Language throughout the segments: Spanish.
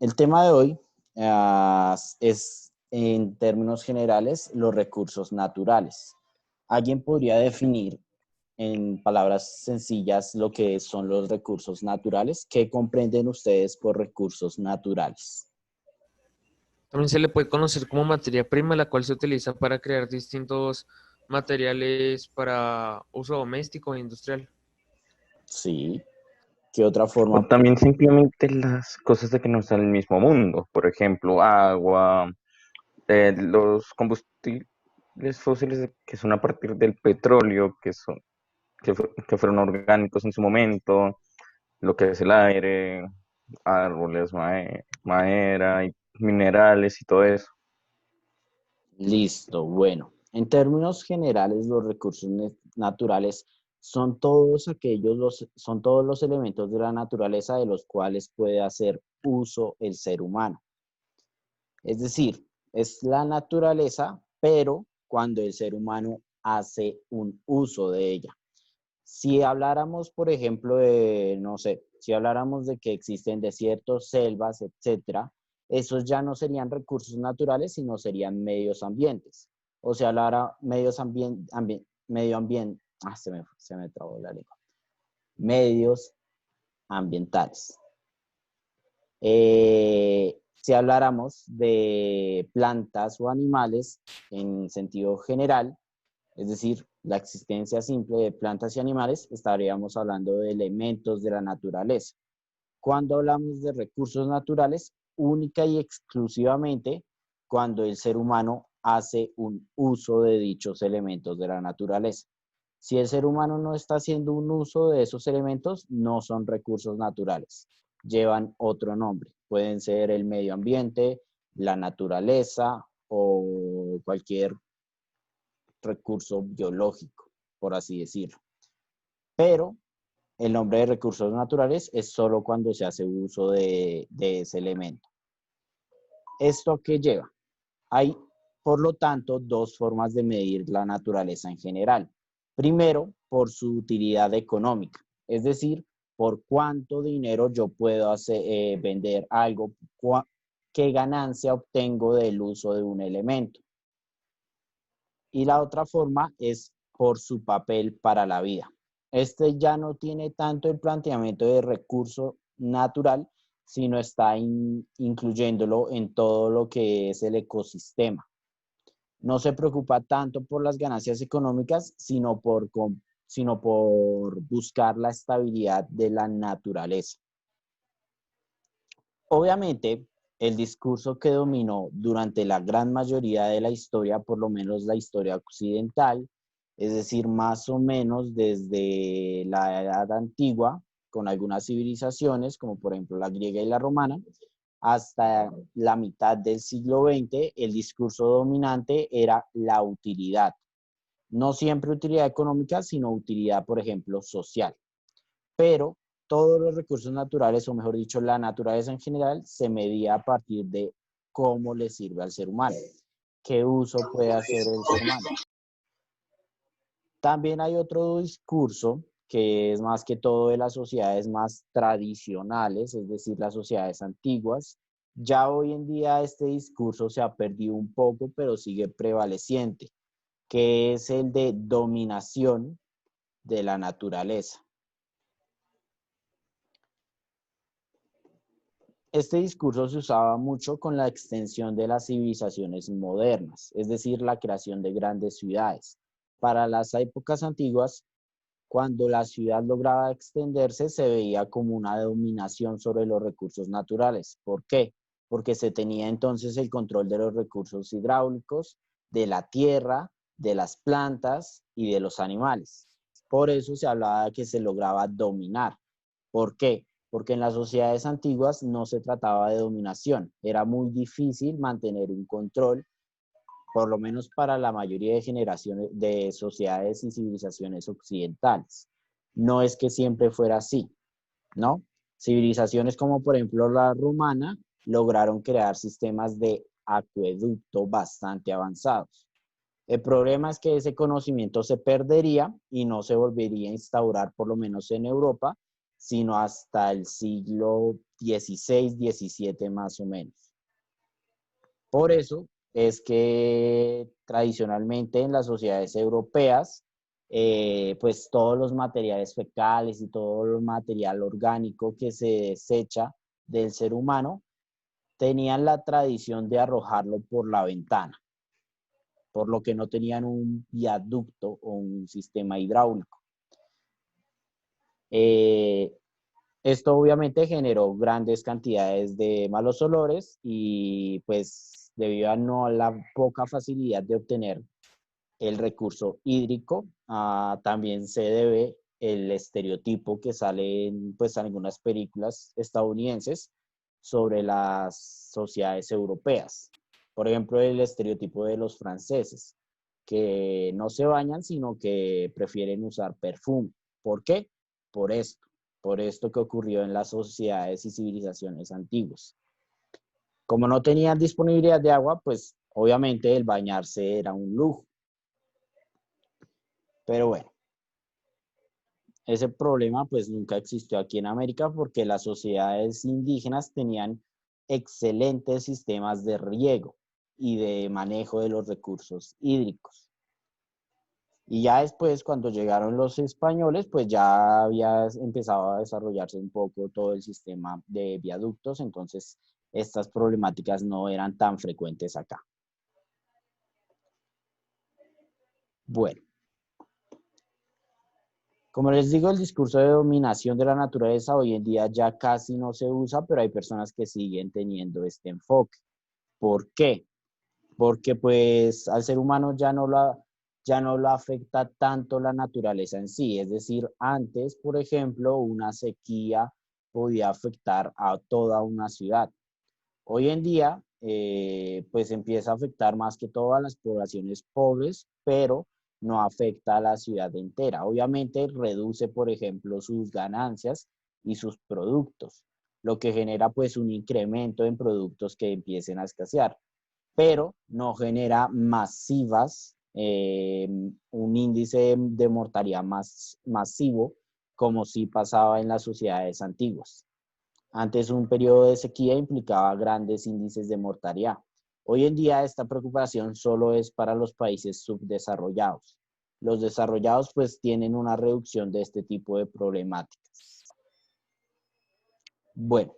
el tema de hoy es, en términos generales, los recursos naturales. ¿Alguien podría definir en palabras sencillas lo que son los recursos naturales? ¿Qué comprenden ustedes por recursos naturales? También se le puede conocer como materia prima, la cual se utiliza para crear distintos materiales para uso doméstico e industrial. Sí. ¿Qué otra O forma? también simplemente las cosas de que no están en el mismo mundo, por ejemplo, agua, los combustibles fósiles que son a partir del petróleo, que fueron orgánicos en su momento, lo que es el aire, árboles, madera y minerales y todo eso. Listo, bueno. En términos generales, los recursos naturales son todos los elementos de la naturaleza de los cuales puede hacer uso el ser humano. Es decir, es la naturaleza, pero cuando el ser humano hace un uso de ella. Si habláramos, por ejemplo, de, no sé, si habláramos de que existen desiertos, selvas, etcétera, esos ya no serían recursos naturales, sino serían medios ambientes. O sea, hablara medio ambiente, se me trabó la lengua. Medios ambientales. Si habláramos de plantas o animales en sentido general, es decir, la existencia simple de plantas y animales, estaríamos hablando de elementos de la naturaleza. Cuando hablamos de recursos naturales, única y exclusivamente cuando el ser humano hace un uso de dichos elementos de la naturaleza. Si el ser humano no está haciendo un uso de esos elementos, no son recursos naturales. Llevan otro nombre. Pueden ser el medio ambiente, la naturaleza o cualquier recurso biológico, por así decirlo. Pero el nombre de recursos naturales es solo cuando se hace uso de ese elemento. ¿Esto qué lleva? Hay, por lo tanto, dos formas de medir la naturaleza en general. Primero, por su utilidad económica, es decir, por cuánto dinero yo puedo vender algo, qué ganancia obtengo del uso de un elemento. Y la otra forma es por su papel para la vida. Este ya no tiene tanto el planteamiento de recurso natural, sino está incluyéndolo en todo lo que es el ecosistema. No se preocupa tanto por las ganancias económicas, sino por buscar la estabilidad de la naturaleza. Obviamente, el discurso que dominó durante la gran mayoría de la historia, por lo menos la historia occidental, es decir, más o menos desde la Edad Antigua, con algunas civilizaciones, como por ejemplo la griega y la romana, hasta la mitad del siglo XX, el discurso dominante era la utilidad. No siempre utilidad económica, sino utilidad, por ejemplo, social. Pero todos los recursos naturales, o mejor dicho, la naturaleza en general, se medía a partir de cómo le sirve al ser humano, qué uso puede hacer el ser humano. También hay otro discurso que es más que todo de las sociedades más tradicionales, es decir, las sociedades antiguas. Ya hoy en día este discurso se ha perdido un poco, pero sigue prevaleciente, que es el de dominación de la naturaleza. Este discurso se usaba mucho con la extensión de las civilizaciones modernas, es decir, la creación de grandes ciudades. Para las épocas antiguas, cuando la ciudad lograba extenderse, se veía como una dominación sobre los recursos naturales. ¿Por qué? Porque se tenía entonces el control de los recursos hidráulicos, de la tierra, de las plantas y de los animales. Por eso se hablaba de que se lograba dominar. ¿Por qué? Porque en las sociedades antiguas no se trataba de dominación. Era muy difícil mantener un control, por lo menos para la mayoría de generaciones de sociedades y civilizaciones occidentales. No es que siempre fuera así, ¿no? Civilizaciones como por ejemplo la romana lograron crear sistemas de acueducto bastante avanzados. El problema es que ese conocimiento se perdería y no se volvería a instaurar, por lo menos en Europa, sino hasta el siglo XVI, XVII más o menos. Por eso es que tradicionalmente en las sociedades europeas, pues todos los materiales fecales y todo el material orgánico que se desecha del ser humano tenían la tradición de arrojarlo por la ventana, por lo que no tenían un viaducto o un sistema hidráulico. Esto obviamente generó grandes cantidades de malos olores y pues debido a la poca facilidad de obtener el recurso hídrico, también se debe el estereotipo que sale en pues, algunas películas estadounidenses sobre las sociedades europeas. Por ejemplo, el estereotipo de los franceses, que no se bañan, sino que prefieren usar perfume. ¿Por qué? Por esto, por esto que ocurrió en las sociedades y civilizaciones antiguas. Como no tenían disponibilidad de agua, pues obviamente el bañarse era un lujo. Pero bueno, ese problema pues nunca existió aquí en América porque las sociedades indígenas tenían excelentes sistemas de riego y de manejo de los recursos hídricos. Y ya después, cuando llegaron los españoles, pues ya había empezado a desarrollarse un poco todo el sistema de viaductos, entonces estas problemáticas no eran tan frecuentes acá. Bueno, como les digo, el discurso de dominación de la naturaleza hoy en día ya casi no se usa, pero hay personas que siguen teniendo este enfoque. ¿Por qué? Porque pues al ser humano ya no lo afecta tanto la naturaleza en sí. Es decir, antes, por ejemplo, una sequía podía afectar a toda una ciudad. Hoy en día, pues empieza a afectar más que todo a las poblaciones pobres, pero no afecta a la ciudad entera. Obviamente reduce, por ejemplo, sus ganancias y sus productos, lo que genera pues un incremento en productos que empiecen a escasear, pero no genera un índice de mortalidad más masivo como sí pasaba en las sociedades antiguas. Antes un periodo de sequía implicaba grandes índices de mortalidad. Hoy en día esta preocupación solo es para los países subdesarrollados. Los desarrollados pues tienen una reducción de este tipo de problemáticas. Bueno,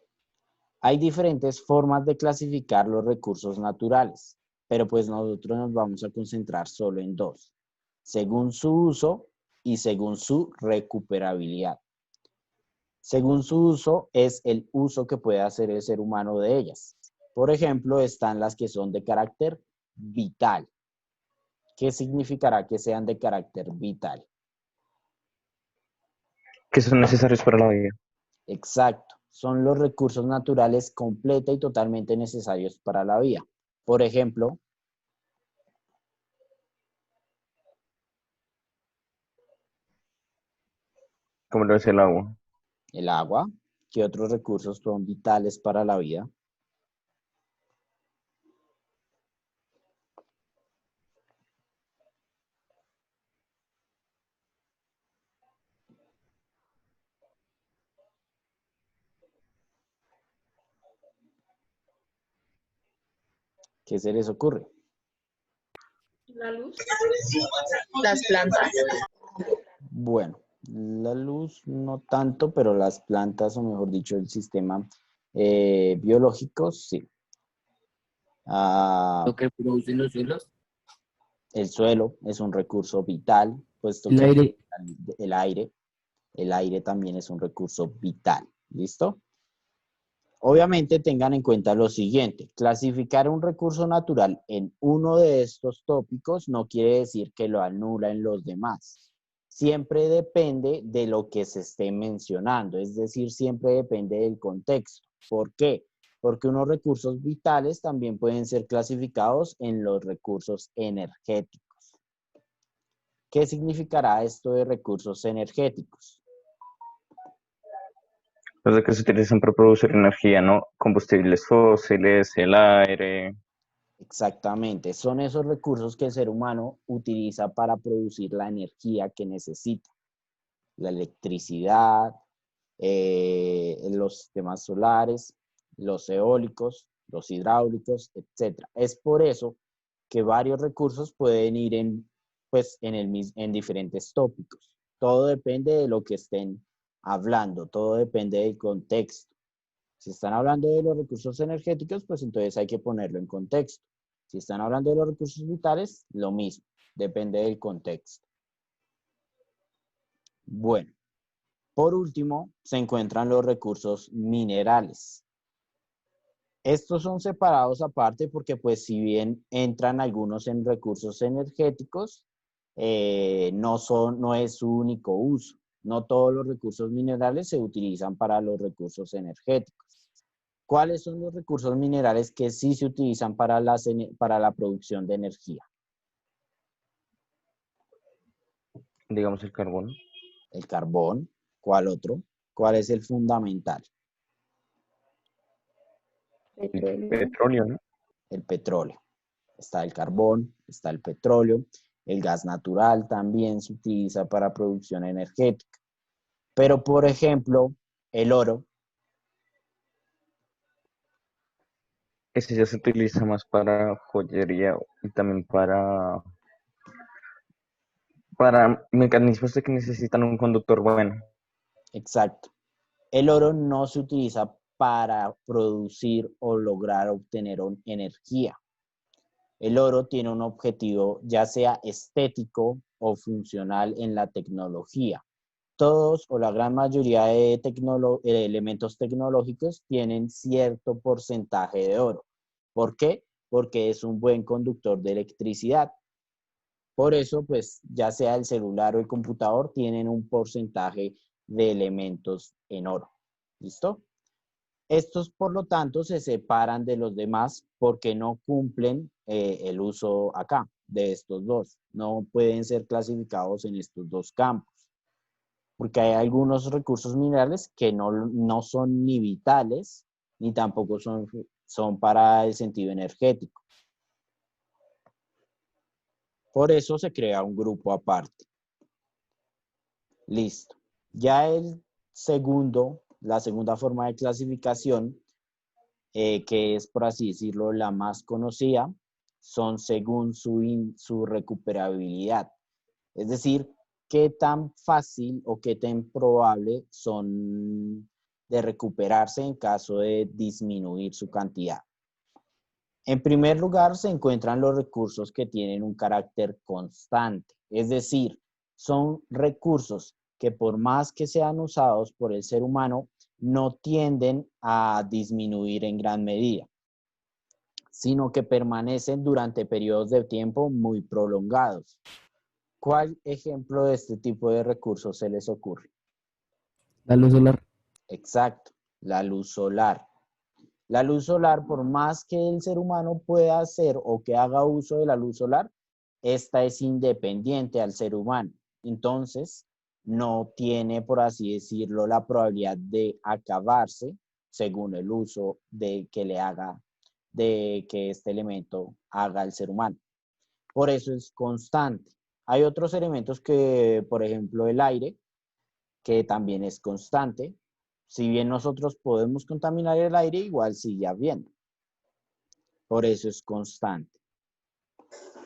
hay diferentes formas de clasificar los recursos naturales, pero pues nosotros nos vamos a concentrar solo en dos, según su uso y según su recuperabilidad. Según su uso, es el uso que puede hacer el ser humano de ellas. Por ejemplo, están las que son de carácter vital. ¿Qué significará que sean de carácter vital? Que son necesarios para la vida. Exacto. Son los recursos naturales completa y totalmente necesarios para la vida. Por ejemplo, Como lo es el agua. el agua. ¿Qué otros recursos son vitales para la vida? ¿Qué se les ocurre? La luz. Las plantas. Bueno, la luz no tanto, pero las plantas, o mejor dicho, el sistema biológico, sí. Lo que producen los suelos. El suelo es un recurso vital, puesto El que aire. el aire también es un recurso vital. ¿Listo? Obviamente tengan en cuenta lo siguiente, clasificar un recurso natural en uno de estos tópicos no quiere decir que lo anula en los demás. Siempre depende de lo que se esté mencionando, es decir, siempre depende del contexto. ¿Por qué? Porque unos recursos vitales también pueden ser clasificados en los recursos energéticos. ¿Qué significará esto de recursos energéticos? Los que se utilizan para producir energía, ¿no? Combustibles fósiles, el aire. Exactamente, son esos recursos que el ser humano utiliza para producir la energía que necesita. La electricidad, los sistemas solares, los eólicos, los hidráulicos, etc. Es por eso que varios recursos pueden ir en diferentes tópicos. Todo depende de lo que estén hablando, todo depende del contexto. Si están hablando de los recursos energéticos, pues entonces hay que ponerlo en contexto. Si están hablando de los recursos vitales, lo mismo, depende del contexto. Bueno, por último, se encuentran los recursos minerales. Estos son separados aparte porque pues si bien entran algunos en recursos energéticos, no es su único uso. No todos los recursos minerales se utilizan para los recursos energéticos. ¿Cuáles son los recursos minerales que sí se utilizan para la producción de energía? Digamos el carbón. El carbón. ¿Cuál otro? ¿Cuál es el fundamental? El petróleo, ¿no? El petróleo. Está el carbón, está el petróleo. El gas natural también se utiliza para producción energética. Pero, por ejemplo, el oro. Ese ya se utiliza más para joyería y también para mecanismos de que necesitan un conductor bueno. Exacto. El oro no se utiliza para producir o lograr obtener energía. El oro tiene un objetivo ya sea estético o funcional en la tecnología. Todos o la gran mayoría de elementos tecnológicos tienen cierto porcentaje de oro. ¿Por qué? Porque es un buen conductor de electricidad. Por eso, pues, ya sea el celular o el computador, tienen un porcentaje de elementos en oro. ¿Listo? Estos, por lo tanto, se separan de los demás porque no cumplen el uso acá de estos dos. No pueden ser clasificados en estos dos campos. Porque hay algunos recursos minerales que no son ni vitales, ni tampoco son para el sentido energético. Por eso se crea un grupo aparte. Listo. Ya la segunda forma de clasificación, que es, por así decirlo, la más conocida, son según su recuperabilidad. Es decir, qué tan fácil o qué tan probable son de recuperarse en caso de disminuir su cantidad. En primer lugar, se encuentran los recursos que tienen un carácter constante, es decir, son recursos que por más que sean usados por el ser humano, no tienden a disminuir en gran medida, sino que permanecen durante periodos de tiempo muy prolongados. ¿Cuál ejemplo de este tipo de recursos se les ocurre? La luz solar. Exacto, la luz solar. La luz solar, por más que el ser humano pueda hacer o que haga uso de la luz solar, esta es independiente al ser humano. Entonces, no tiene, por así decirlo, la probabilidad de acabarse según el uso de que este elemento haga el ser humano. Por eso es constante. Hay otros elementos que, por ejemplo, el aire, que también es constante. Si bien nosotros podemos contaminar el aire, igual sigue habiendo. Por eso es constante.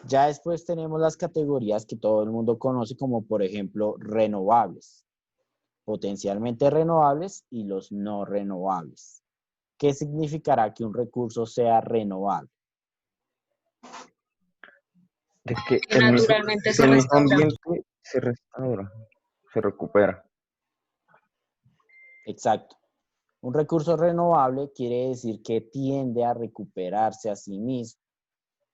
Ya después tenemos las categorías que todo el mundo conoce como, por ejemplo, renovables, potencialmente renovables y los no renovables. ¿Qué significará que un recurso sea renovable? De que Que naturalmente se el mismo restaura. ambiente se restaura, se recupera. Exacto. Un recurso renovable quiere decir que tiende a recuperarse a sí mismo.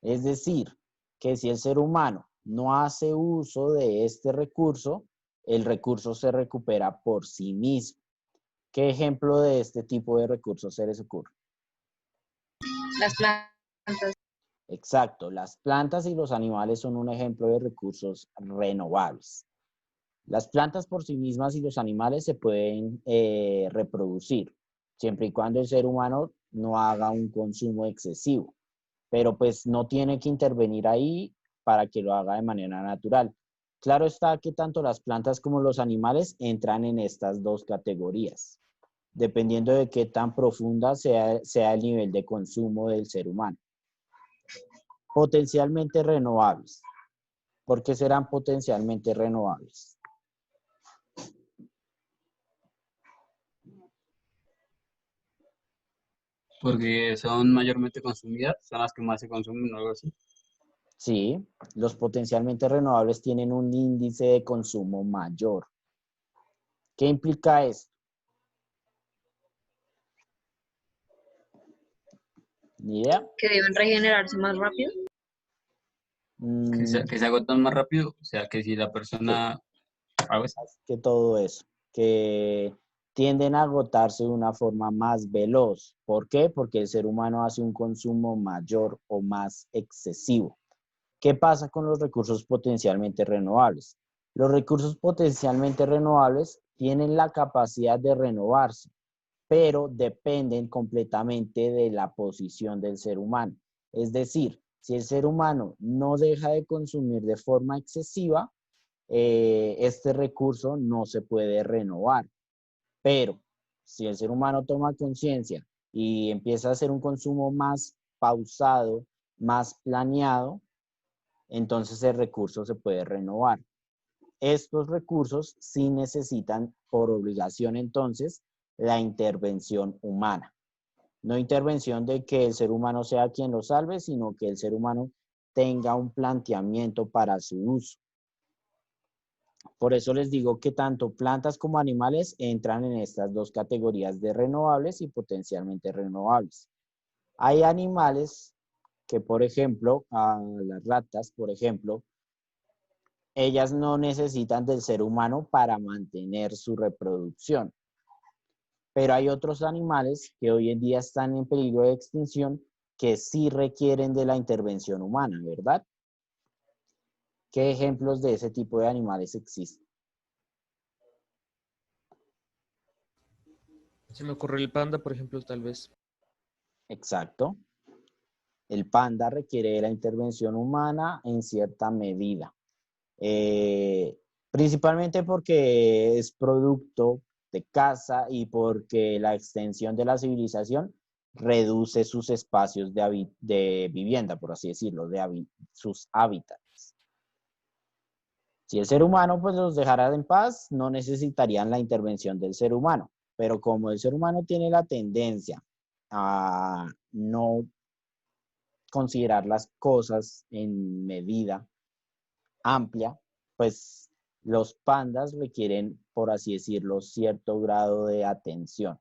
Es decir, que si el ser humano no hace uso de este recurso, el recurso se recupera por sí mismo. ¿Qué ejemplo de este tipo de recursos se les ocurre? Las plantas. Exacto, las plantas y los animales son un ejemplo de recursos renovables. Las plantas por sí mismas y los animales se pueden reproducir, siempre y cuando el ser humano no haga un consumo excesivo, pero pues no tiene que intervenir ahí para que lo haga de manera natural. Claro está que tanto las plantas como los animales entran en estas dos categorías, dependiendo de qué tan profunda sea el nivel de consumo del ser humano. Potencialmente renovables. ¿Por qué serán potencialmente renovables? Porque son mayormente consumidas, son las que más se consumen o algo así. Sí, los potencialmente renovables tienen un índice de consumo mayor. ¿Qué implica esto? ¿Ni idea? Que deben regenerarse más rápido. Que se agotan más rápido, o sea, que si la Sí, persona, algo así. más que todo eso, que tienden a agotarse de una forma más veloz. ¿Por qué? Porque el ser humano hace un consumo mayor o más excesivo. ¿Qué pasa con los recursos potencialmente renovables? Los recursos potencialmente renovables tienen la capacidad de renovarse, pero dependen completamente de la posición del ser humano. Es decir, si el ser humano no deja de consumir de forma excesiva, este recurso no se puede renovar. Pero si el ser humano toma conciencia y empieza a hacer un consumo más pausado, más planeado, entonces el recurso se puede renovar. Estos recursos sí necesitan por obligación entonces la intervención humana. No intervención de que el ser humano sea quien lo salve, sino que el ser humano tenga un planteamiento para su uso. Por eso les digo que tanto plantas como animales entran en estas dos categorías de renovables y potencialmente renovables. Hay animales que, por ejemplo, las ratas, por ejemplo, ellas no necesitan del ser humano para mantener su reproducción. Pero hay otros animales que hoy en día están en peligro de extinción que sí requieren de la intervención humana, ¿verdad? ¿Qué ejemplos de ese tipo de animales existen? Se me ocurrió el panda, por ejemplo, tal vez. Exacto. El panda requiere de la intervención humana en cierta medida. Principalmente porque es producto de caza y porque la extensión de la civilización reduce sus espacios de vivienda, por así decirlo, sus hábitats. Si el ser humano pues los dejara en paz, no necesitarían la intervención del ser humano. Pero como el ser humano tiene la tendencia a no considerar las cosas en medida amplia, pues los pandas requieren, por así decirlo, cierto grado de atención.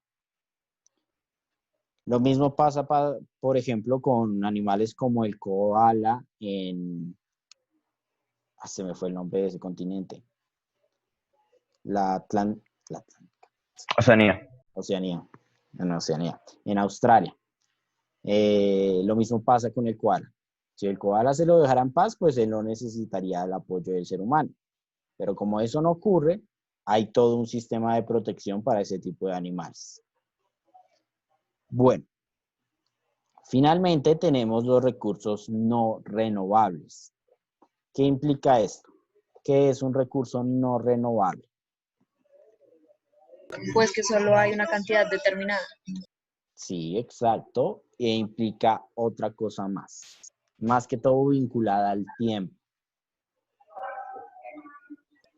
Lo mismo pasa, por ejemplo, con animales como el koala se me fue el nombre de ese continente. La Oceanía. Oceanía. En Oceanía. En Australia. Lo mismo pasa con el koala. Si el koala se lo dejara en paz, pues él no necesitaría el apoyo del ser humano. Pero como eso no ocurre, hay todo un sistema de protección para ese tipo de animales. Bueno, finalmente tenemos los recursos no renovables. ¿Qué implica esto? ¿Qué es un recurso no renovable? Pues que solo hay una cantidad determinada. Sí, exacto. E implica otra cosa más que todo vinculada al tiempo.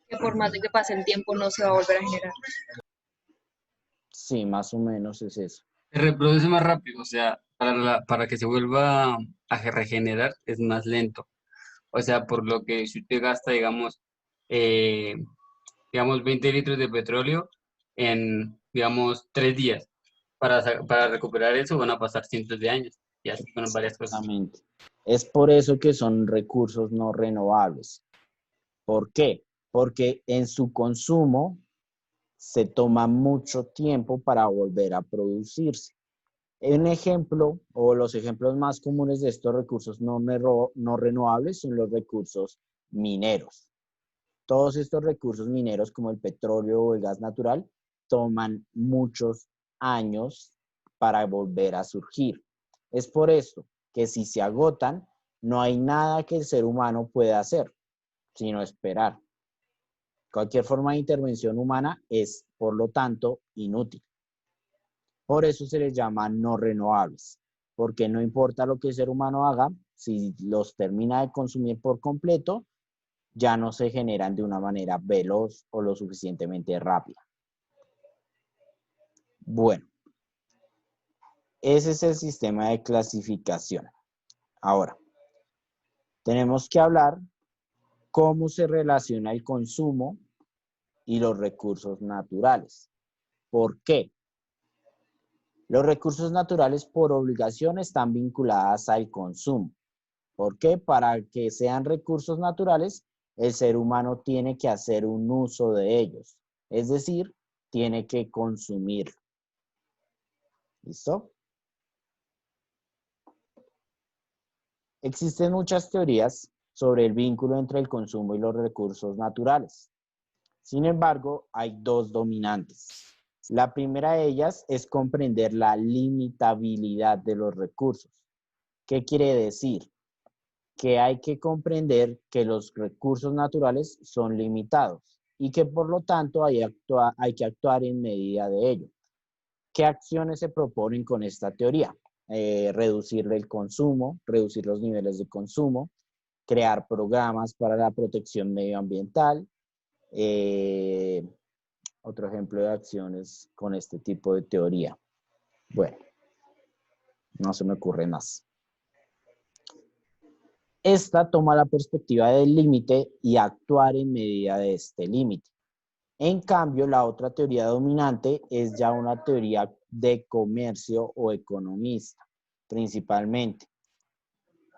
Que por más de que pase el tiempo no se va a volver a generar. Sí, más o menos es eso. Se reproduce más rápido, o sea, para que se vuelva a regenerar es más lento. O sea, por lo que si usted gasta, eh, digamos 20 litros de petróleo en, digamos, 3 días, para recuperar eso van a pasar cientos de años y así con varias cosas. Exactamente. Es por eso que son recursos no renovables. ¿Por qué? Porque en su consumo se toma mucho tiempo para volver a producirse. Un ejemplo o los ejemplos más comunes de estos recursos no renovables son los recursos mineros. Todos estos recursos mineros como el petróleo o el gas natural toman muchos años para volver a surgir. Es por esto que si se agotan, no hay nada que el ser humano pueda hacer, sino esperar. Cualquier forma de intervención humana es, por lo tanto, inútil. Por eso se les llama no renovables, porque no importa lo que el ser humano haga, si los termina de consumir por completo, ya no se generan de una manera veloz o lo suficientemente rápida. Bueno, ese es el sistema de clasificación. Ahora, tenemos que hablar cómo se relaciona el consumo y los recursos naturales. ¿Por qué? Los recursos naturales por obligación están vinculados al consumo. ¿Por qué? Para que sean recursos naturales, el ser humano tiene que hacer un uso de ellos. Es decir, tiene que consumir. ¿Listo? Existen muchas teorías sobre el vínculo entre el consumo y los recursos naturales. Sin embargo, hay dos dominantes. La primera de ellas es comprender la limitabilidad de los recursos. ¿Qué quiere decir? Que hay que comprender que los recursos naturales son limitados y que por lo tanto hay que actuar en medida de ello. ¿Qué acciones se proponen con esta teoría? Reducir el consumo, reducir los niveles de consumo, crear programas para la protección medioambiental. Otro ejemplo de acciones con este tipo de teoría. Bueno, no se me ocurre más. Esta toma la perspectiva del límite y actuar en medida de este límite. En cambio, la otra teoría dominante es ya una teoría de comercio o economista, principalmente.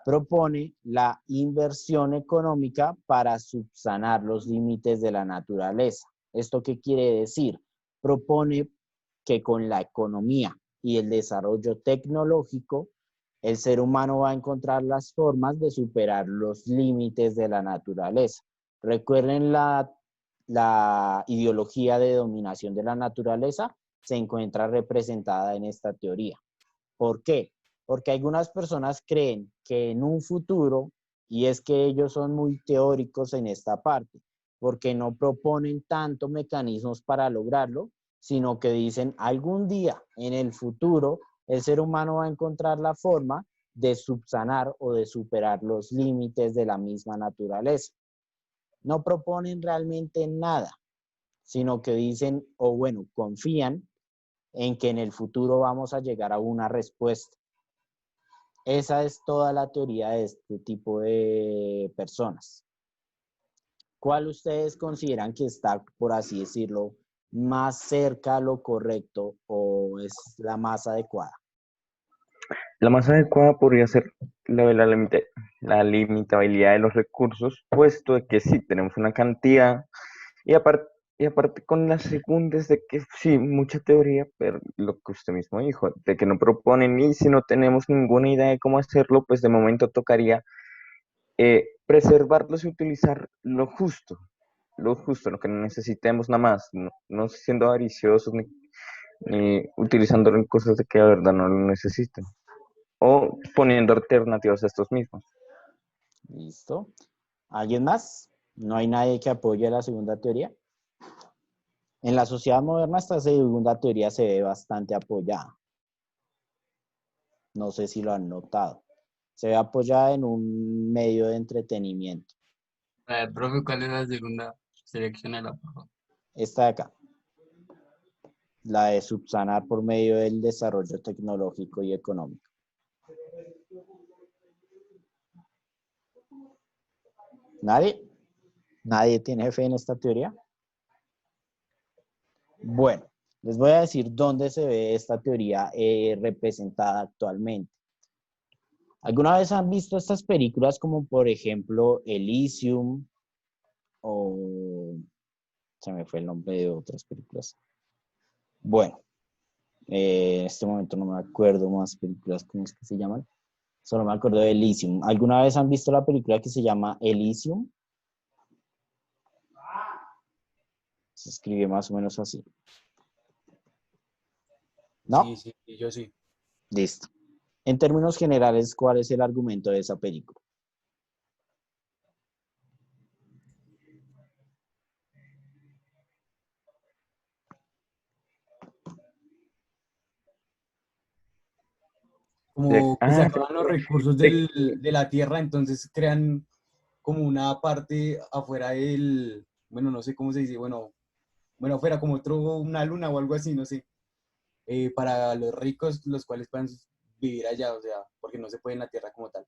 Propone la inversión económica para subsanar los límites de la naturaleza. ¿Esto qué quiere decir? Propone que con la economía y el desarrollo tecnológico, el ser humano va a encontrar las formas de superar los límites de la naturaleza. Recuerden la ideología de dominación de la naturaleza se encuentra representada en esta teoría. ¿Por qué? Porque algunas personas creen que en un futuro, y es que ellos son muy teóricos en esta parte, porque no proponen tanto mecanismos para lograrlo, sino que dicen algún día en el futuro el ser humano va a encontrar la forma de subsanar o de superar los límites de la misma naturaleza. No proponen realmente nada, sino que dicen, o bueno, confían en que en el futuro vamos a llegar a una respuesta. Esa es toda la teoría de este tipo de personas. ¿Cuál ustedes consideran que está, por así decirlo, más cerca a lo correcto o es la más adecuada? La más adecuada podría ser la limitabilidad de los recursos, puesto de que sí tenemos una cantidad, y aparte con la segunda es de que sí, mucha teoría, pero lo que usted mismo dijo, de que no proponen y si no tenemos ninguna idea de cómo hacerlo, pues de momento tocaría preservarlos y utilizar lo justo, lo que necesitemos nada más, no siendo avariciosos ni utilizándolo en cosas de que de verdad no lo necesiten. O poniendo alternativas a estos mismos. ¿Listo? ¿Alguien más? ¿No hay nadie que apoye la segunda teoría? En la sociedad moderna esta segunda teoría se ve bastante apoyada. No sé si lo han notado. Se ve apoyada en un medio de entretenimiento. Profe, ¿cuál es la segunda? Selecciónela, por favor. Esta de acá. La de subsanar por medio del desarrollo tecnológico y económico. ¿Nadie? ¿Nadie tiene fe en esta teoría? Bueno, les voy a decir dónde se ve esta teoría representada actualmente. ¿Alguna vez han visto estas películas como por ejemplo Elysium o se me fue el nombre de otras películas? Bueno, en este momento no me acuerdo más películas, ¿cómo es que se llaman? Solo me acuerdo de Elysium. ¿Alguna vez han visto la película que se llama Elysium? Se escribe más o menos así. ¿No? Sí, yo sí. Listo. En términos generales, ¿cuál es el argumento de esa película? como que se Ah, acaban los recursos de la Tierra, entonces crean como una parte afuera del, bueno, no sé cómo se dice, bueno, afuera como una luna o algo así, no sé, para los ricos, los cuales puedan vivir allá, o sea, porque no se puede en la Tierra como tal.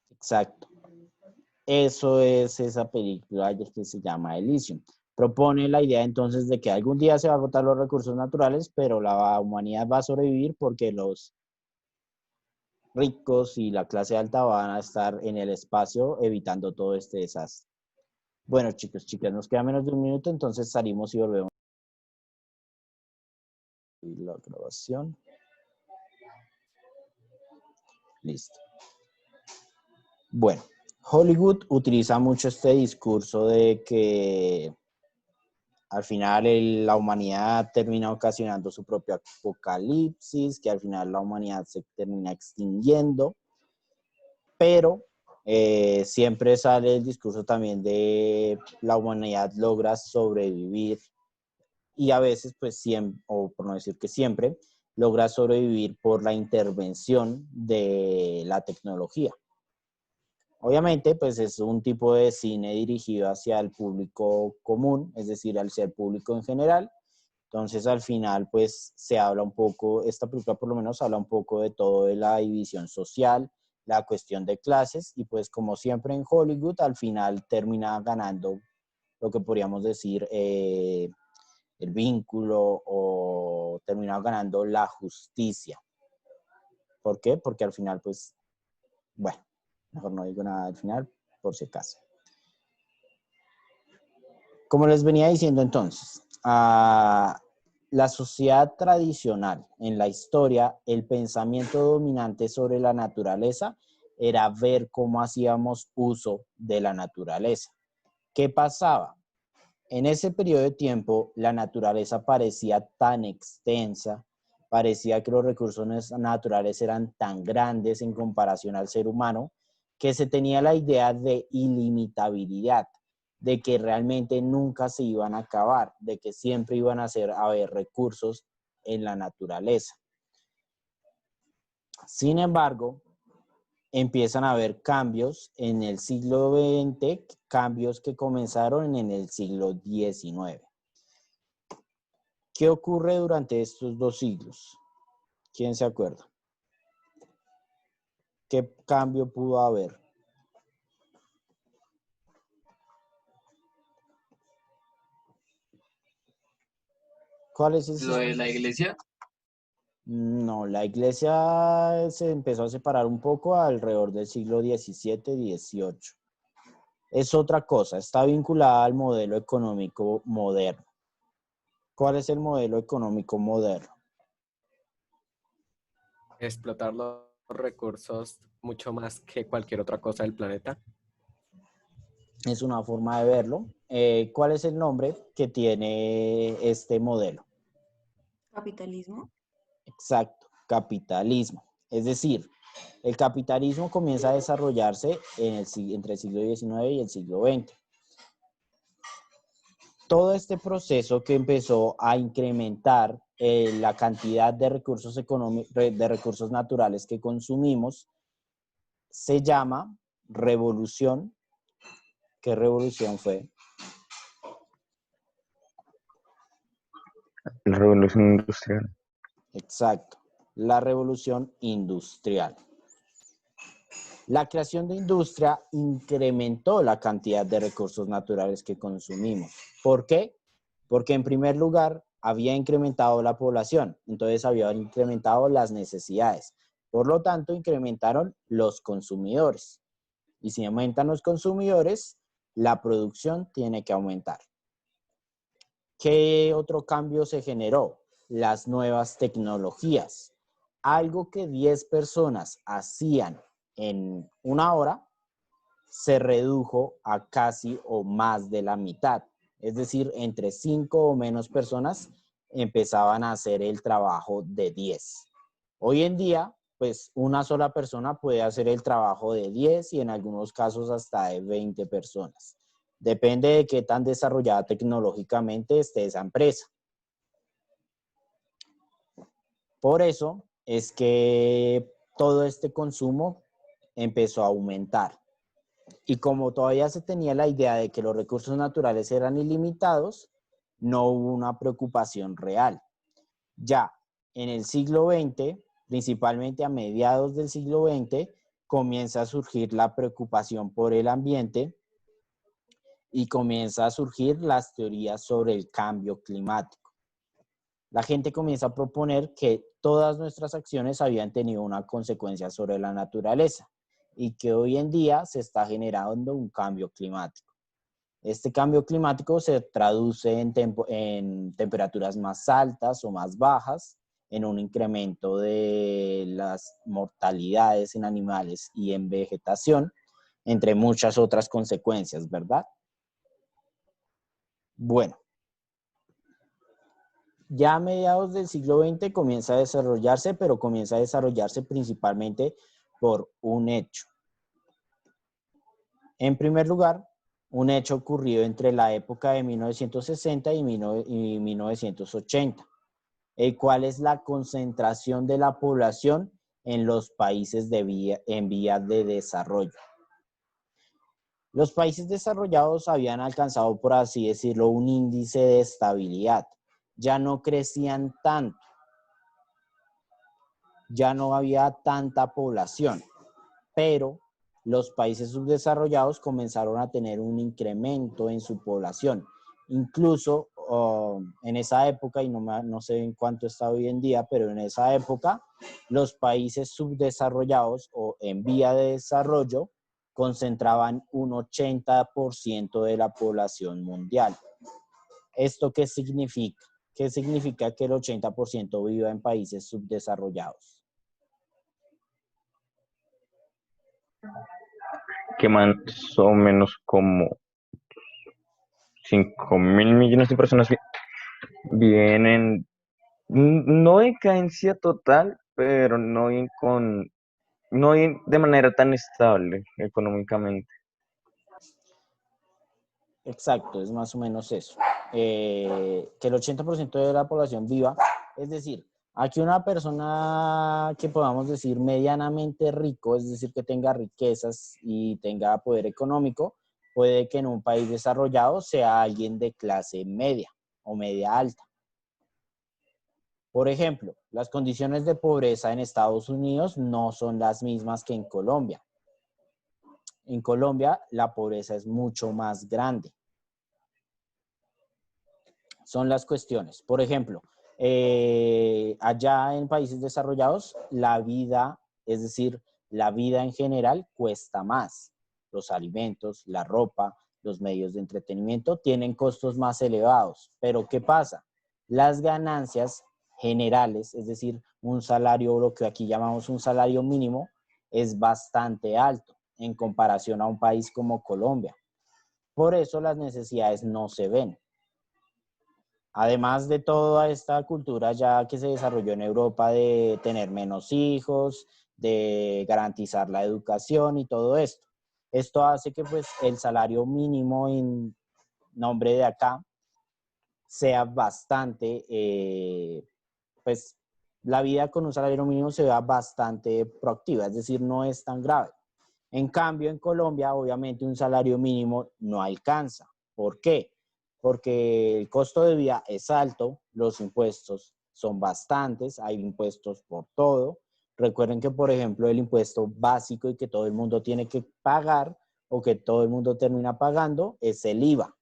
Exacto. Eso es esa película que se llama Elysium. Propone la idea entonces de que algún día se va a agotar los recursos naturales, pero la humanidad va a sobrevivir porque los ricos y la clase alta van a estar en el espacio evitando todo este desastre. Bueno, chicos, chicas, nos queda menos de un minuto, entonces salimos y volvemos. Y la grabación. Listo. Bueno, Hollywood utiliza mucho este discurso de que al final la humanidad termina ocasionando su propio apocalipsis, que al final la humanidad se termina extinguiendo, pero siempre sale el discurso también de la humanidad logra sobrevivir y a veces, pues siempre, o por no decir que siempre, logra sobrevivir por la intervención de la tecnología. Obviamente, pues es un tipo de cine dirigido hacia el público común, es decir, hacia el público en general. Entonces, al final, pues se habla un poco, esta película por lo menos habla un poco de todo de la división social, la cuestión de clases, y pues como siempre en Hollywood, al final termina ganando lo que podríamos decir el vínculo o termina ganando la justicia. ¿Por qué? Porque al final, pues, bueno, mejor no digo nada al final, por si acaso. Como les venía diciendo entonces, la sociedad tradicional en la historia, el pensamiento dominante sobre la naturaleza era ver cómo hacíamos uso de la naturaleza. ¿Qué pasaba? En ese periodo de tiempo, la naturaleza parecía tan extensa, parecía que los recursos naturales eran tan grandes en comparación al ser humano, que se tenía la idea de ilimitabilidad, de que realmente nunca se iban a acabar, de que siempre iban a haber recursos en la naturaleza. Sin embargo, empiezan a haber cambios en el siglo XX, cambios que comenzaron en el siglo XIX. ¿Qué ocurre durante estos 2 siglos? ¿Quién se acuerda? ¿Qué cambio pudo haber? ¿Cuál es ese? Lo de la iglesia. No, la iglesia se empezó a separar un poco alrededor del siglo XVII, XVIII. Es otra cosa, está vinculada al modelo económico moderno. ¿Cuál es el modelo económico moderno? Explotar los recursos mucho más que cualquier otra cosa del planeta. Es una forma de verlo. ¿Cuál es el nombre que tiene este modelo? Capitalismo. Exacto, capitalismo. Es decir, el capitalismo comienza a desarrollarse entre el siglo XIX y el siglo XX. Todo este proceso que empezó a incrementar la cantidad de recursos de recursos naturales que consumimos se llama revolución. ¿Qué revolución fue? la revolución industrial. Exacto, la revolución industrial. La creación de industria incrementó la cantidad de recursos naturales que consumimos. ¿Por qué? Porque en primer lugar había incrementado la población, entonces había incrementado las necesidades. Por lo tanto, incrementaron los consumidores. Y si aumentan los consumidores, la producción tiene que aumentar. ¿Qué otro cambio se generó? Las nuevas tecnologías. Algo que 10 personas hacían en una hora se redujo a casi o más de la mitad. Es decir, entre 5 o menos personas empezaban a hacer el trabajo de 10. Hoy en día, pues una sola persona puede hacer el trabajo de 10 y en algunos casos hasta de 20 personas. Depende de qué tan desarrollada tecnológicamente esté esa empresa. Por eso es que todo este consumo empezó a aumentar. Y como todavía se tenía la idea de que los recursos naturales eran ilimitados, no hubo una preocupación real. Ya en el siglo XX, principalmente a mediados del siglo XX, comienza a surgir la preocupación por el ambiente y comienza a surgir las teorías sobre el cambio climático. La gente comienza a proponer que todas nuestras acciones habían tenido una consecuencia sobre la naturaleza y que hoy en día se está generando un cambio climático. Este cambio climático se traduce en temperaturas más altas o más bajas, en un incremento de las mortalidades en animales y en vegetación, entre muchas otras consecuencias, ¿verdad? Bueno, ya a mediados del siglo XX comienza a desarrollarse, pero comienza a desarrollarse principalmente por un hecho. En primer lugar, un hecho ocurrido entre la época de 1960 y 1980, el cual es la concentración de la población en los países en vías de desarrollo. Los países desarrollados habían alcanzado, por así decirlo, un índice de estabilidad. Ya no crecían tanto, ya no había tanta población, pero los países subdesarrollados comenzaron a tener un incremento en su población. Incluso en esa época, y no sé en cuánto está hoy en día, pero en esa época, los países subdesarrollados o en vía de desarrollo concentraban un 80% de la población mundial. ¿Esto qué significa? ¿Qué significa que el 80% viva en países subdesarrollados? Que más o menos como 5.000 millones de personas vienen, no en cadencia total, pero no de manera tan estable económicamente. Exacto, es más o menos eso. Que el 80% de la población viva, es decir, aquí una persona que podamos decir medianamente rico, es decir, que tenga riquezas y tenga poder económico, puede que en un país desarrollado sea alguien de clase media o media alta. Por ejemplo, las condiciones de pobreza en Estados Unidos no son las mismas que en Colombia. En Colombia la pobreza es mucho más grande. Son las cuestiones. Por ejemplo, allá en países desarrollados, la vida, es decir, la vida en general cuesta más. Los alimentos, la ropa, los medios de entretenimiento tienen costos más elevados. Pero ¿qué pasa? Las ganancias generales, es decir, un salario, lo que aquí llamamos un salario mínimo, es bastante alto en comparación a un país como Colombia. Por eso las necesidades no se ven. Además de toda esta cultura ya que se desarrolló en Europa de tener menos hijos, de garantizar la educación y todo esto. Esto hace que pues el salario mínimo en nombre de acá sea bastante, pues la vida con un salario mínimo se vea bastante proactiva, es decir, no es tan grave. En cambio, en Colombia, obviamente un salario mínimo no alcanza. ¿Por qué? Porque el costo de vida es alto, los impuestos son bastantes, hay impuestos por todo. Recuerden que, por ejemplo, el impuesto básico y que todo el mundo tiene que pagar o que todo el mundo termina pagando es el IVA.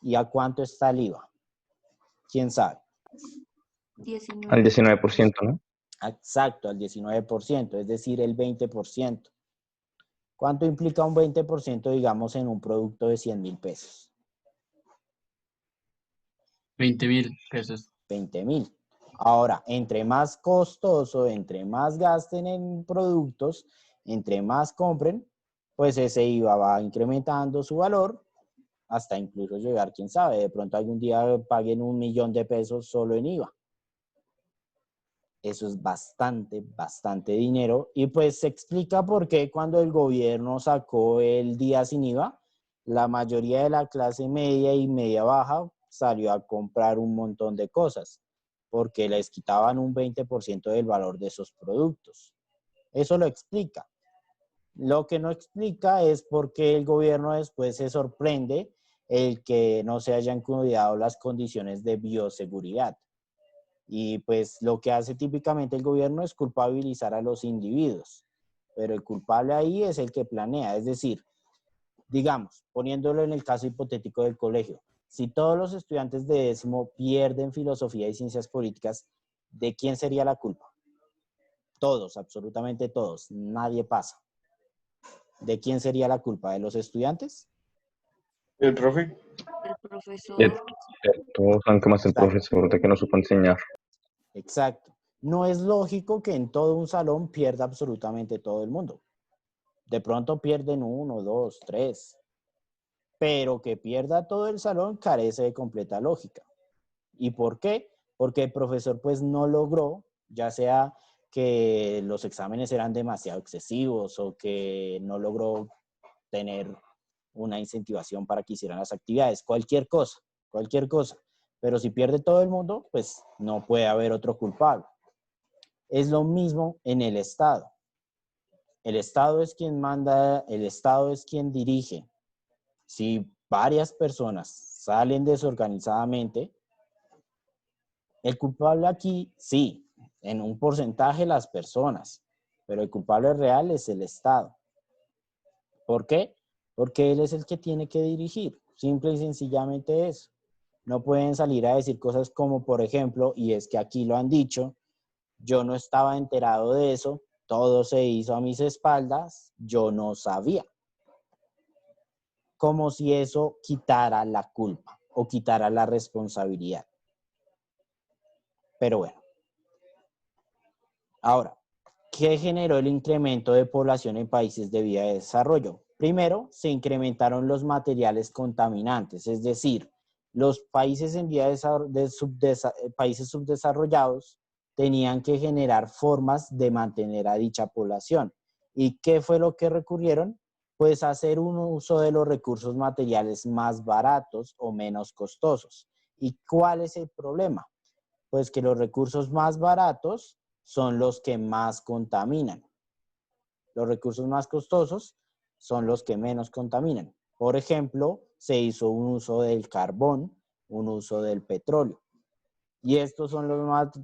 ¿Y a cuánto está el IVA? ¿Quién sabe? Al 19%, ¿no? Exacto, al 19%, es decir, el 20%. ¿Cuánto implica un 20%, digamos, en un producto de 100.000 pesos? 20.000 pesos. 20.000. Ahora, entre más costoso, entre más gasten en productos, entre más compren, pues ese IVA va incrementando su valor hasta incluso llegar, quién sabe, de pronto algún día paguen 1.000.000 de pesos solo en IVA. Eso es bastante, bastante dinero. Y pues se explica por qué cuando el gobierno sacó el día sin IVA, la mayoría de la clase media y media baja salió a comprar un montón de cosas, porque les quitaban un 20% del valor de esos productos. Eso lo explica. Lo que no explica es por qué el gobierno después se sorprende el que no se hayan cuidado las condiciones de bioseguridad. Y pues lo que hace típicamente el gobierno es culpabilizar a los individuos, pero el culpable ahí es el que planea. Es decir, digamos, poniéndolo en el caso hipotético del colegio, si todos los estudiantes de décimo pierden filosofía y ciencias políticas, ¿de quién sería la culpa? Todos, absolutamente todos, nadie pasa. ¿De quién sería la culpa? ¿De los estudiantes? El profe. El profesor. Todos saben que más el Exacto. profesor de que no supo enseñar. Exacto. No es lógico que en todo un salón pierda absolutamente todo el mundo. De pronto pierden 1, 2, 3. Pero que pierda todo el salón carece de completa lógica. ¿Y por qué? Porque el profesor pues no logró, ya sea que los exámenes eran demasiado excesivos o que no logró tener una incentivación para que hicieran las actividades, cualquier cosa. Pero si pierde todo el mundo, pues no puede haber otro culpable. Es lo mismo en el Estado. El Estado es quien manda, el Estado es quien dirige. Si varias personas salen desorganizadamente, el culpable aquí, sí, en un porcentaje las personas, pero el culpable real es el Estado. ¿Por qué? Porque él es el que tiene que dirigir, simple y sencillamente eso. No pueden salir a decir cosas como, por ejemplo, y es que aquí lo han dicho, yo no estaba enterado de eso, todo se hizo a mis espaldas, yo no sabía. Como si eso quitara la culpa o quitara la responsabilidad. Pero bueno. Ahora, ¿qué generó el incremento de población en países de vía de desarrollo? Primero, se incrementaron los materiales contaminantes, es decir, los países en vía países subdesarrollados tenían que generar formas de mantener a dicha población. ¿Y qué fue lo que recurrieron? Pues hacer un uso de los recursos materiales más baratos o menos costosos. ¿Y cuál es el problema? Pues que los recursos más baratos son los que más contaminan. Los recursos más costosos son los que menos contaminan. Por ejemplo, se hizo un uso del carbón, un uso del petróleo. Y estos son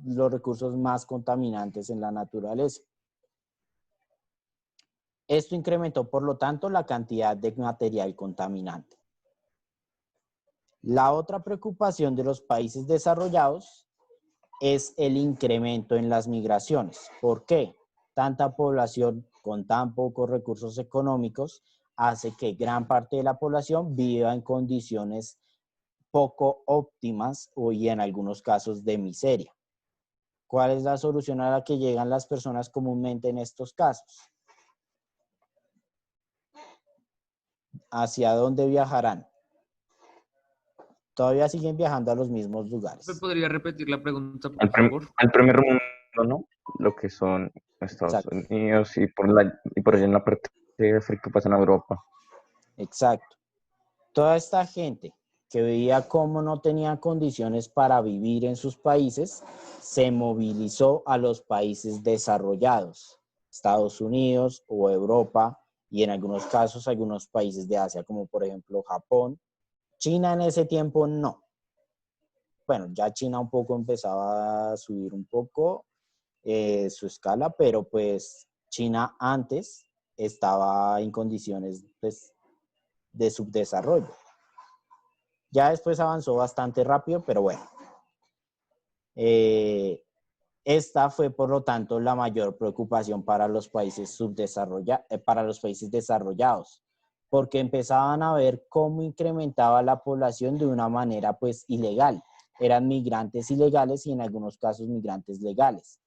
los recursos más contaminantes en la naturaleza. Esto incrementó, por lo tanto, la cantidad de material contaminante. La otra preocupación de los países desarrollados es el incremento en las migraciones. ¿Por qué? Tanta población con tan pocos recursos económicos hace que gran parte de la población viva en condiciones poco óptimas y en algunos casos de miseria. ¿Cuál es la solución a la que llegan las personas comúnmente en estos casos? ¿Hacia dónde viajarán? Todavía siguen viajando a los mismos lugares. ¿Me podría repetir la pregunta, por Al favor? primer mundo, ¿no? Lo que son Estados Exacto. Unidos y por allá en la parte de África pasan a Europa. Exacto. Toda esta gente que veía cómo no tenía condiciones para vivir en sus países, se movilizó a los países desarrollados, Estados Unidos o Europa, y en algunos casos algunos países de Asia, como por ejemplo Japón. China en ese tiempo no. Bueno, ya China un poco empezaba a subir un poco su escala, pero pues China antes estaba en condiciones pues, de subdesarrollo. Ya después avanzó bastante rápido, pero bueno. Esta fue, por lo tanto, la mayor preocupación para los países para los países desarrollados, porque empezaban a ver cómo incrementaba la población de una manera, pues, ilegal. Eran migrantes ilegales y en algunos casos migrantes legales.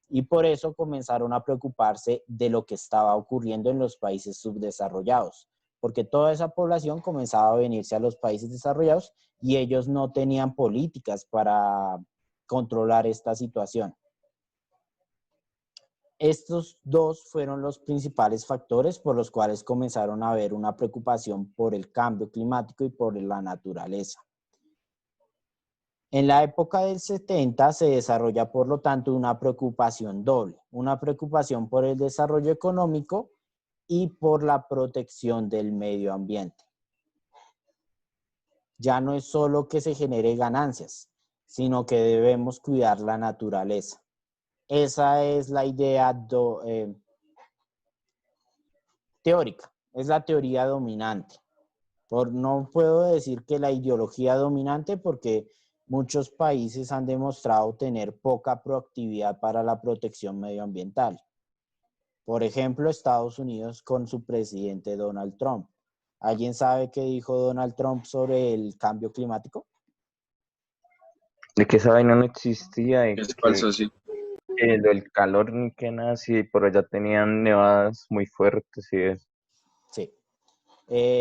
Y por eso comenzaron a preocuparse de lo que estaba ocurriendo en los países subdesarrollados, porque toda esa población comenzaba a venirse a los países desarrollados y ellos no tenían políticas para controlar esta situación. Estos dos fueron los principales factores por los cuales comenzaron a haber una preocupación por el cambio climático y por la naturaleza. En la época del 70 se desarrolla, por lo tanto, una preocupación doble, una preocupación por el desarrollo económico y por la protección del medio ambiente. Ya no es solo que se genere ganancias, sino que debemos cuidar la naturaleza. Esa es la idea teórica, es la teoría dominante. No puedo decir que la ideología dominante porque muchos países han demostrado tener poca proactividad para la protección medioambiental. Por ejemplo, Estados Unidos con su presidente Donald Trump. ¿Alguien sabe qué dijo Donald Trump sobre el cambio climático? De que esa vaina no existía y Es que falso, sí. lo del calor ni que nada, sí, por allá tenían nevadas muy fuertes y eso. Sí.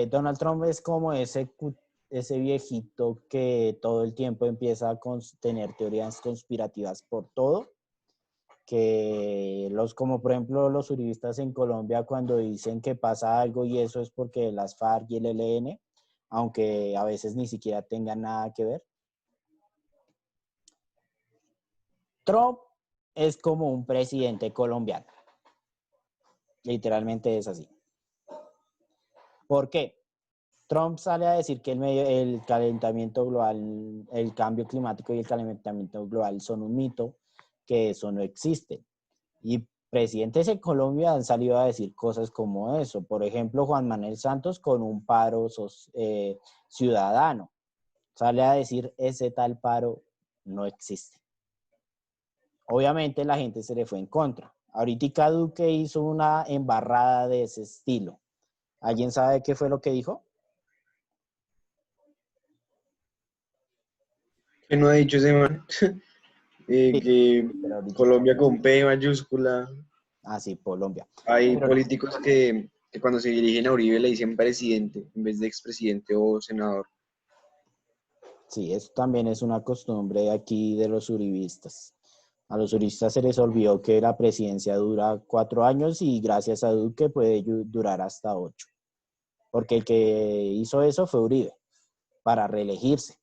Donald Trump es como ese viejito que todo el tiempo empieza a tener teorías conspirativas por todo, que como por ejemplo los uribistas en Colombia cuando dicen que pasa algo y eso es porque las FARC y el ELN, aunque a veces ni siquiera tengan nada que ver. Trump es como un presidente colombiano. Literalmente es así. ¿Por qué? Trump sale a decir que el calentamiento global, el cambio climático y el calentamiento global son un mito, que eso no existe. Y presidentes en Colombia han salido a decir cosas como eso. Por ejemplo, Juan Manuel Santos con un paro ciudadano. Sale a decir ese tal paro no existe. Obviamente la gente se le fue en contra. Ahorita Duque hizo una embarrada de ese estilo. ¿Alguien sabe qué fue lo que dijo? ¿Qué no ha dicho ese man? Que Pero ahorita. Colombia con P mayúscula. Ah, sí, Colombia. Hay Pero políticos que cuando se dirigen a Uribe le dicen presidente en vez de expresidente o senador. sí, eso también es una costumbre aquí de los uribistas. A los uribistas se les olvidó que la presidencia dura 4 años y gracias a Duque puede durar hasta 8. Porque el que hizo eso fue Uribe, para reelegirse.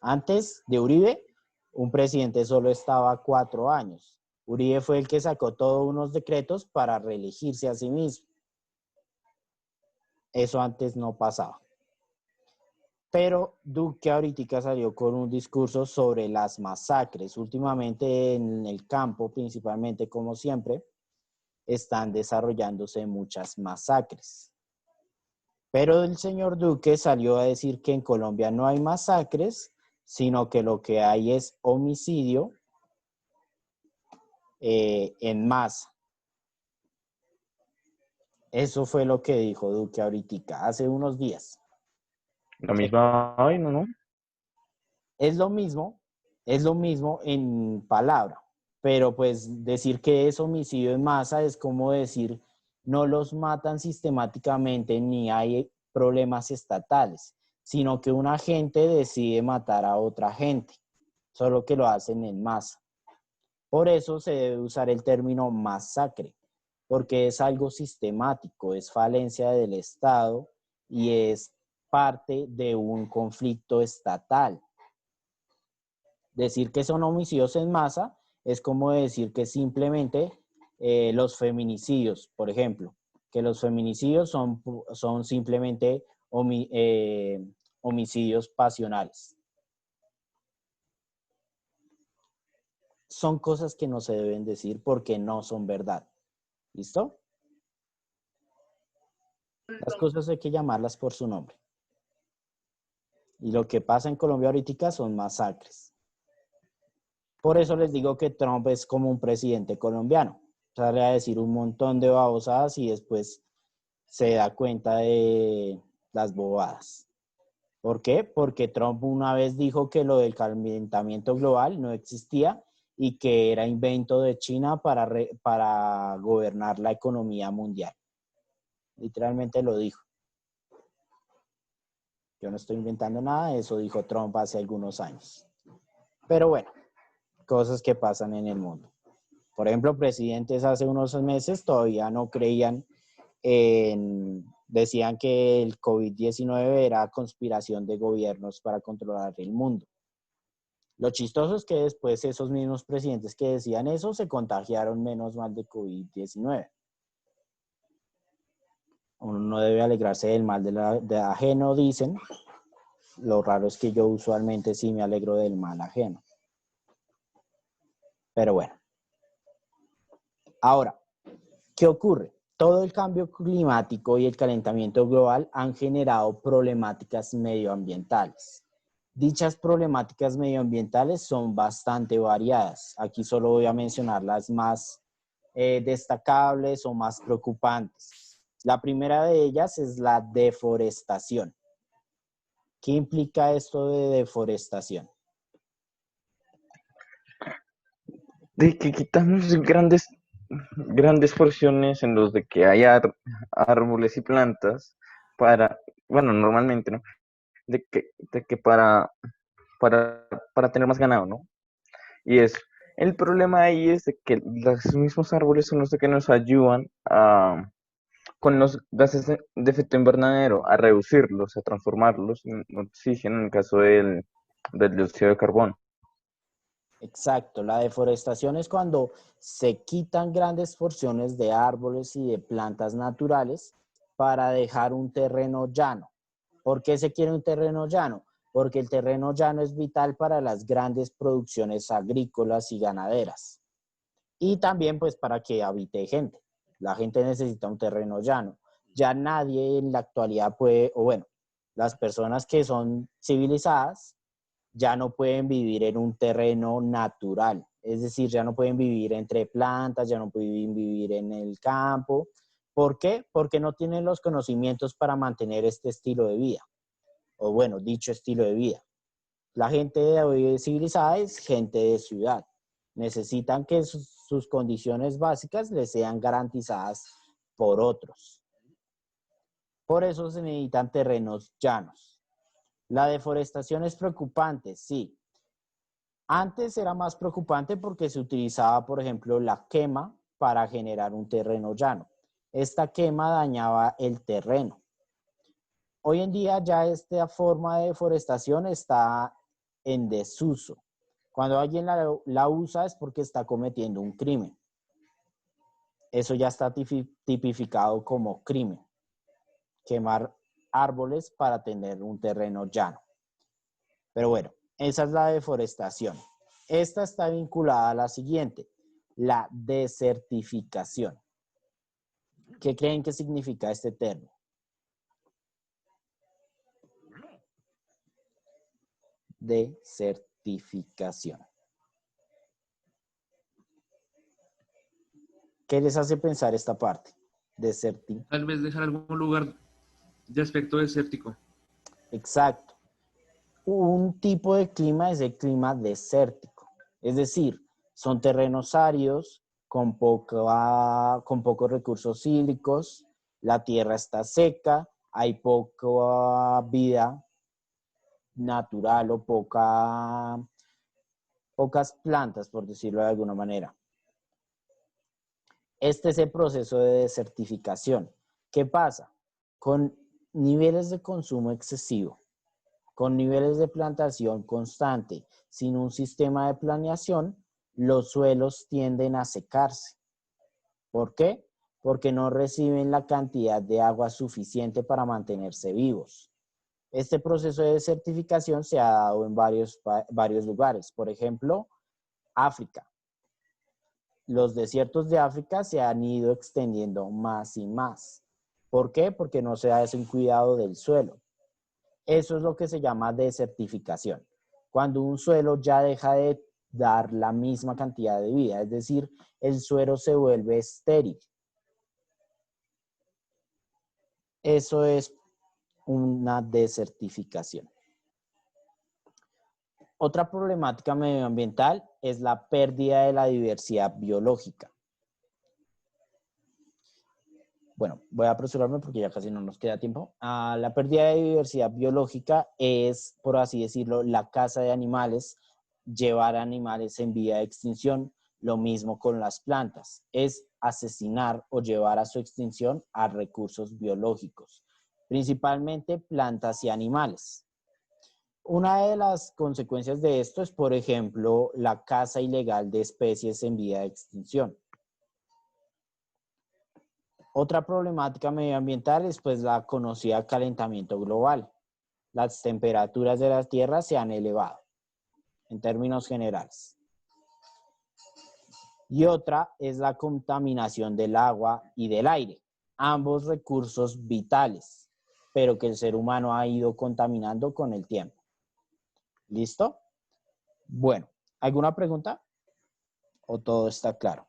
Antes de Uribe, un presidente solo estaba 4 años. Uribe fue el que sacó todos unos decretos para reelegirse a sí mismo. Eso antes no pasaba. Pero Duque ahorita salió con un discurso sobre las masacres. Últimamente en el campo, principalmente como siempre, están desarrollándose muchas masacres. Pero el señor Duque salió a decir que en Colombia no hay masacres, sino que lo que hay es homicidio en masa. Eso fue lo que dijo Duque ahorita, hace unos días. La misma vaina, ¿no? Es lo mismo en palabra, pero pues decir que es homicidio en masa es como decir no los matan sistemáticamente ni hay problemas estatales, sino que una gente decide matar a otra gente, solo que lo hacen en masa. Por eso se debe usar el término masacre, porque es algo sistemático, es falencia del Estado y es parte de un conflicto estatal. Decir que son homicidios en masa es como decir que simplemente los feminicidios, por ejemplo, que los feminicidios son simplemente homicidios pasionales. Son cosas que no se deben decir porque no son verdad. ¿Listo? Las cosas hay que llamarlas por su nombre. Y lo que pasa en Colombia ahorita son masacres. Por eso les digo que Trump es como un presidente colombiano. Sale a decir un montón de babosadas y después se da cuenta de las bobadas. ¿Por qué? Porque Trump una vez dijo que lo del calentamiento global no existía y que era invento de China para gobernar la economía mundial. Literalmente lo dijo. Yo no estoy inventando nada, eso dijo Trump hace algunos años. Pero bueno, cosas que pasan en el mundo. Por ejemplo, presidentes hace unos meses todavía no creían decían que el COVID-19 era conspiración de gobiernos para controlar el mundo. Lo chistoso es que después esos mismos presidentes que decían eso se contagiaron menos mal de COVID-19. Uno no debe alegrarse del mal de ajeno, dicen. Lo raro es que yo usualmente sí me alegro del mal ajeno. Pero bueno. Ahora, ¿qué ocurre? Todo el cambio climático y el calentamiento global han generado problemáticas medioambientales. Dichas problemáticas medioambientales son bastante variadas. Aquí solo voy a mencionar las más destacables o más preocupantes. La primera de ellas es la deforestación. ¿Qué implica esto de deforestación? De que quitamos grandes porciones en los de que hay árboles y plantas para, bueno, normalmente, ¿no? De que para tener más ganado, ¿no? Y el problema ahí es de que los mismos árboles son los de que nos ayudan con los gases de efecto invernadero, a reducirlos, a transformarlos en oxígeno en el caso del dióxido de carbono. Exacto, la deforestación es cuando se quitan grandes porciones de árboles y de plantas naturales para dejar un terreno llano. ¿Por qué se quiere un terreno llano? Porque el terreno llano es vital para las grandes producciones agrícolas y ganaderas. Y también pues para que habite gente. La gente necesita un terreno llano. Ya nadie en la actualidad puede, o bueno, las personas que son civilizadas ya no pueden vivir en un terreno natural. Es decir, ya no pueden vivir entre plantas, ya no pueden vivir en el campo. ¿Por qué? Porque no tienen los conocimientos para mantener este estilo de vida. O bueno, dicho estilo de vida. La gente de hoy civilizada es gente de ciudad. Necesitan que sus condiciones básicas les sean garantizadas por otros. Por eso se necesitan terrenos llanos. La deforestación es preocupante, sí. Antes era más preocupante porque se utilizaba, por ejemplo, la quema para generar un terreno llano. Esta quema dañaba el terreno. Hoy en día ya esta forma de deforestación está en desuso. Cuando alguien la usa es porque está cometiendo un crimen. Eso ya está tipificado como crimen. Quemar árboles para tener un terreno llano. Pero bueno, esa es la deforestación. Esta está vinculada a la siguiente, la desertificación. ¿Qué creen que significa este término? Desertificación. ¿Qué les hace pensar esta parte? Tal vez dejar algún lugar de aspecto desértico. Exacto. Un tipo de clima es el clima desértico. Es decir, son terrenos áridos, con pocos recursos hídricos, la tierra está seca, hay poca vida natural o pocas plantas, por decirlo de alguna manera. Este es el proceso de desertificación. ¿Qué pasa? Con niveles de consumo excesivo, con niveles de plantación constante, sin un sistema de planeación, los suelos tienden a secarse. ¿Por qué? Porque no reciben la cantidad de agua suficiente para mantenerse vivos. Este proceso de desertificación se ha dado en varios lugares. Por ejemplo, África. Los desiertos de África se han ido extendiendo más y más. ¿Por qué? Porque no se da ese cuidado del suelo. Eso es lo que se llama desertificación. Cuando un suelo ya deja de dar la misma cantidad de vida, es decir, el suelo se vuelve estéril. Eso es una desertificación. Otra problemática medioambiental es la pérdida de la diversidad biológica. Bueno, voy a apresurarme porque ya casi no nos queda tiempo. La pérdida de diversidad biológica es, por así decirlo, la caza de animales, llevar animales en vía de extinción, lo mismo con las plantas. Es asesinar o llevar a su extinción a recursos biológicos, principalmente plantas y animales. Una de las consecuencias de esto es, por ejemplo, la caza ilegal de especies en vía de extinción. Otra problemática medioambiental es pues la conocida calentamiento global. Las temperaturas de la Tierra se han elevado, en términos generales. Y otra es la contaminación del agua y del aire, ambos recursos vitales, pero que el ser humano ha ido contaminando con el tiempo. ¿Listo? Bueno, ¿alguna pregunta? ¿O todo está claro?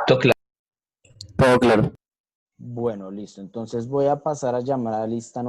Todo claro. Todo claro. Bueno, listo. Entonces voy a pasar a llamar a la lista